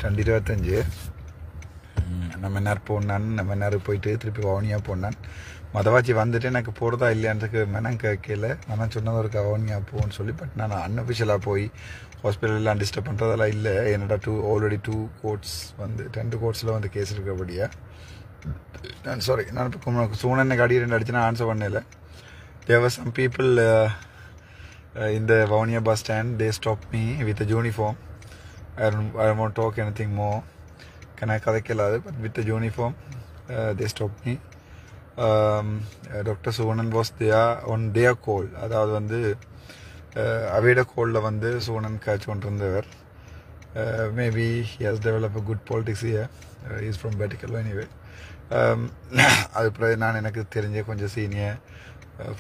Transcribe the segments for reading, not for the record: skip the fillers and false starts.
2025 நம்ம நேரம் போனான். நம்ம நேரம் போயிட்டு திருப்பி வவுனியா போனான். மதவாச்சி வந்துட்டு எனக்கு போகிறதா இல்லையான்றதுக்கு மெனம் கேட்கல. நான் சொன்னது ஒரு வவுனியா போன்னு சொல்லி. பட் நான் அன்அஃபிஷியலாக போய் ஹாஸ்பிட்டல்லாம் டிஸ்டர்ப் பண்ணுறதெல்லாம் இல்லை. என்னோட ஆல்ரெடி 2 கோர்ட்ஸ் வந்து 2 கோர்ட்ஸில் வந்து கேஸ் இருக்கிறபடியா நான் சாரி. நான் இப்போ சூனனை கடி 2 அடிச்சு நான் ஆன்சர் பண்ணல. There were some people in the Vavuniya bus stand. They stopped me with a uniform. I don't want to talk anything more. Can I kadakkeladu? But with the uniform, they stopped me. Dr. Suvanan was there on their call. அதாவது வந்து அவையோட கோலில் வந்து சூனன் காய்ச்சி கொண்டிருந்தவர். Maybe he has developed a good politics here. He is from Batikalo anyway. அது பிறகு நான் எனக்கு தெரிஞ்ச கொஞ்சம் சீனியர்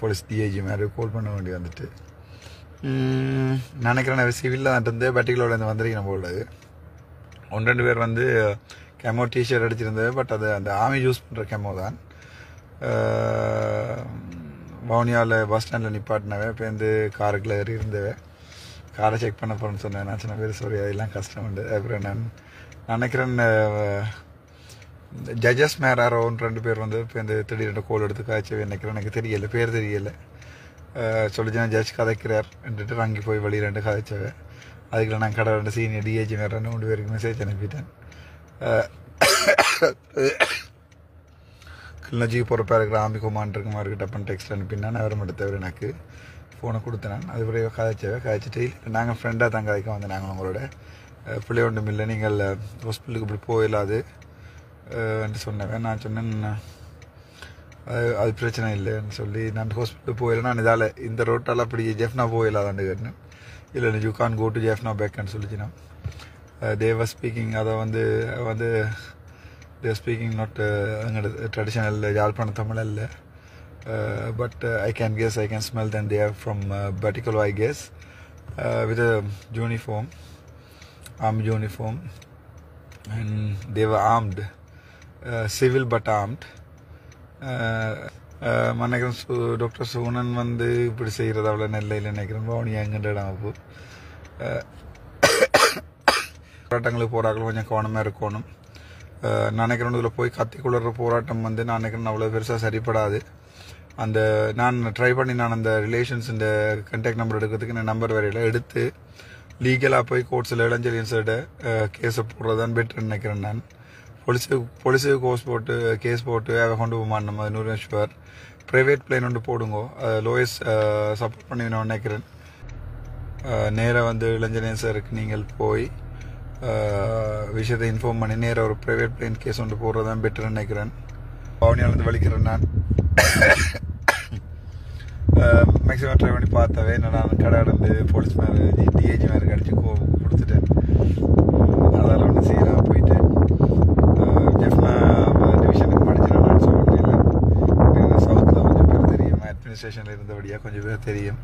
போலீஸ் டிஐஜி மாதிரி கால் பண்ண வேண்டி வந்துட்டு நினைக்கிறேன் சிவிலில் இருந்து பேட்டிகளோட வந்திருக்கேன் போல. 1-2 பேர் வந்து கெமோ டிஷர்ட் அடிச்சிருந்தது. பட் அது அந்த ஆர்மி யூஸ் பண்ணுற கெமோ தான். வவுனியாவில் பஸ் ஸ்டாண்டில் நிப்பாட்டினவே இப்போ வந்து காருக்குள்ள ஏறி இருந்தவே காரை செக் பண்ண போகிறேன்னு சொன்னேன். நான் சின்ன பேர் சாரி அதெல்லாம் கஷ்டம் உண்டு. அப்புறம் நான் நினைக்கிறேன் ஜட்ஜஸ் மேலே யாரோ 1-2 பேர் வந்து இப்போ இந்த திடீர்னு கோல் எடுத்து காய்ச்சவே நினைக்கிறேன். எனக்கு தெரியலை, பேர் தெரியலை. சொல்லிச்சுன்னா ஜட்ஜ் கதைக்கிறார் என்றுட்டு அங்கே போய் வழி 2 கதைச்சவை. அதுக்குள்ள நான் கடை 2 சீனியர் டிஏஜி மேலே 2 பேருக்கு மெசேஜ் அனுப்பிட்டேன். கிளிநொச்சிக்கு போகிறப்ப இருக்கிற ஆமி குமார்க்கு மார்க்கிட்ட பண்ண டெக்ஸ்ட் அனுப்பினா நான் வர மாட்டேன். எனக்கு ஃபோனை கொடுத்தேன். அது பிறகு கதைச்சிட்டு நாங்கள் ஃப்ரெண்டாக தான் கதைக்க வந்தேன். நாங்கள் உங்களோட பிள்ளை ஒன்றும் இல்லை, நீங்கள் ஹாஸ்பிட்டலுக்கு இப்படி போயிடலாது என்று சொன்னேன். நான் சொன்னேன் அது பிரச்சனை இல்லைன்னு சொல்லி நான் ஹாஸ்பிட்டலுக்கு போயிடல. நான் இதால் இந்த ரோட்டால் அப்படி ஜெஃப்னா போயிடலாதான்னு கேட்டேன். இல்லை you can go to Jaffna பேக்குன்னு சொல்லிச்சுன்னா தேவர் ஸ்பீக்கிங். அதை வந்து தேவர் ஸ்பீக்கிங் நாட் எங்களோட ட்ரெடிஷனல் யாழ்ப்பாண தமிழ் இல்லை. But I can smell then they are from Batikalo I guess with a uniform, army uniform, and they were armed. Civil but armed. நினைக்கிறேன் doctor சூனன் வந்து இப்படி செய்கிறது அவ்வளோ நெல்லையில் நினைக்கிறேன். வவுனியா எங்கிட்ட இடம் அப்போ போராட்டங்களுக்கு போராட்டம் கொஞ்சம் கவனமாக இருக்கணும். நினைக்கிறேன் இதில் போய் கத்திக்குள்ளற போராட்டம் வந்து நான் நினைக்கிறேன் அவ்வளோ பெருசாக சரிப்படாது. அந்த நான் ட்ரை பண்ணி நான் அந்த ரிலேஷன்ஸ் இந்த கான்டாக்ட் நம்பர் எடுக்கிறதுக்கு நான் நம்பர் வரையில் எடுத்து லீகலாக போய் கோர்ட்ஸில் இளஞ்சலியன்ஸோட கேஸை போடுறதான் பெட்டர்னு நினைக்கிறேன். நான் போலீஸுக்கு கேஸ் போட்டு அதை கொண்டு போமான் நம்ம 100 ஷுவர். ப்ரைவேட் பிளைன் ஒன்று போடுங்கோ, லோயஸ்ட் சப்போர்ட் பண்ணி நான் நினைக்கிறேன். நேராக வந்து இளஞ்சலியன்ஸருக்கு நீங்கள் போய் விஷயத்தை இன்ஃபார்ம் பண்ணி நேராக ஒரு ப்ரைவேட் பிளைன் கேஸ் ஒன்று போடுறதான் பெட்டர்னு நினைக்கிறேன். வவுனியாவிலேருந்து வலிக்கிறேன். நான் மேக்ஸிமம் ட்ரை பண்ணி பார்த்தாவே நான் கடை வந்து போலீஸ் மேலே டிஏஜி மேலே அடிச்சு கொடுத்துட்டேன். அதெல்லாம் ஒன்று செய்யலாம் போயிட்டு ஜெஃப்னா டிவிஷனுக்கு படிச்சிடலாம் நான் சொல்லணும். இல்லை சவுத்தில் கொஞ்சம் பேர் தெரியும், அட்மினிஸ்ட்ரேஷனில் இருந்தபடியாக கொஞ்சம் பேர் தெரியும்.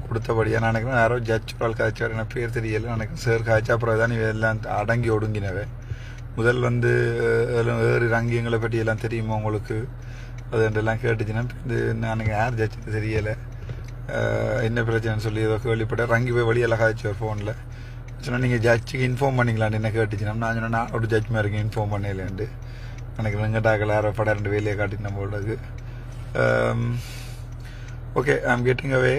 கொடுத்தபடியாக நான் நினைக்கிறேன் யாரோ ஜட்ஜ் ஆள் காய்ச்சார், எனக்கு பேர் தெரியலை. நினைக்கிறேன் சார் காய்ச்சா அப்புறம் தான் எல்லாம் அடங்கி ஒடுங்கினவே. முதல் வந்து வேறு ரங்கியங்களை பற்றி எல்லாம் தெரியுமா உங்களுக்கு அதுன்றெல்லாம் கேட்டுச்சுன்னா இது நான் யார் ஜட்ஜு தெரியலை, என்ன பிரச்சனைன்னு சொல்லி ஏதோ கேள்விப்பட்டேன். ரங்கி போய் வழியெல்லாம் காய்ச்சார் ஃபோனில். சொன்னால் நீங்கள் ஜட்ஜுக்கு இன்ஃபார்ம் பண்ணிக்கலான்னு என்ன கேட்டுச்சுன்னா நான் சொன்னேன் நான் ஒரு ஜட்ஜ் மாதிரி இன்ஃபார்ம் பண்ணலேன்ட்டு. எனக்கு வெங்கடாக்கள் யாரோ படம் 2 வேலையை காட்டிட்டு நம்மளோடது. Okay, I'm getting away.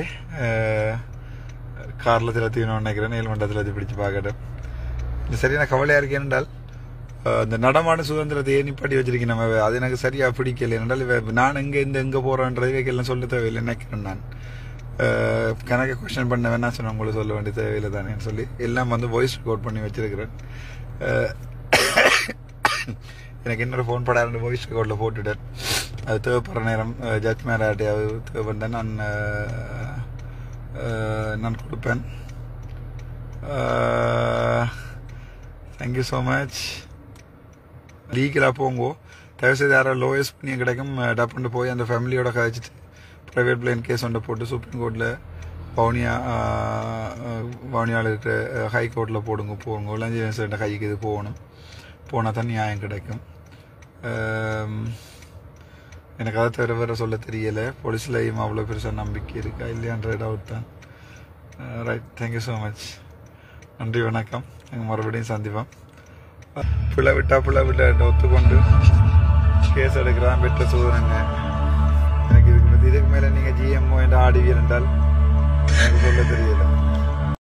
காரில் திலத்தின்னு நினைக்கிறேன். 7 மண்டலத்தில் பிடிச்சி பார்க்கட்டேன். இந்த சரியான கவலையாக இருக்கேன் என்றால் இந்த நடமாட சுதந்திரத்தை நிப்பாட்டி வச்சிருக்கேன் நம்ம. அது எனக்கு சரியாக பிடிக்கல. என்றால் நான் எங்கே போகிறேன்றதை எல்லாம் சொல்ல தேவையில்லை நினைக்கிறேன். நான் கணக்கு கொஸ்டின் பண்ண வேணா சொன்ன உங்களுக்கு சொல்ல வேண்டிய தேவையில்லை தானேன்னு சொல்லி எல்லாம் வந்து வாய்ஸ் ரெக்கார்ட் பண்ணி வச்சிருக்கிறேன். எனக்கு இன்னொரு ஃபோன் படம் 2 வாய்ஸ் ரெக்கார்டில் போட்டுட்டேன். அது தேவைப்படுற நேரம் ஜட்ஜ் மேலாட்டையாவது தேவைப்பட்டேன் நான் கொடுப்பேன். Thank you so much. லீகலாக போங்கோ, தயவுசெய்து யாரோ லோயஸ்ட் பண்ணியும் கிடைக்கும் டப்புன்னு போய் அந்த ஃபேமிலியோட கழிச்சிட்டு ப்ரைவேட் பிளைன் கேஸ் ஒன்றை போட்டு சுப்ரீம் கோர்ட்டில் வவுனியாவில் இருக்கிற ஹை கோர்ட்டில் போடுங்க. இளஞ்சலியன்ஸ் கைக்கு இது போனால் தான் நியாயம் கிடைக்கும். எனக்கு அதை தவிர வேறு சொல்ல தெரியலை. போலீஸ்லையும் அவ்வளோ பெருசாக நம்பிக்கை இருக்கா இல்லையான்ற டவுட் தான். Right, thank you so much. நன்றி, வணக்கம். நாங்கள் மறுபடியும் சந்திப்போம். பிள்ளை விட்டா ஒத்துக்கொண்டு கேஸ் எடுக்கிறான் பெற்ற சோதனை. எனக்கு இதுக்கு மேலே நீங்கள் ஜிஎம்ஓ என்று ஆடுவீர் என்றால் எனக்கு சொல்ல தெரியல.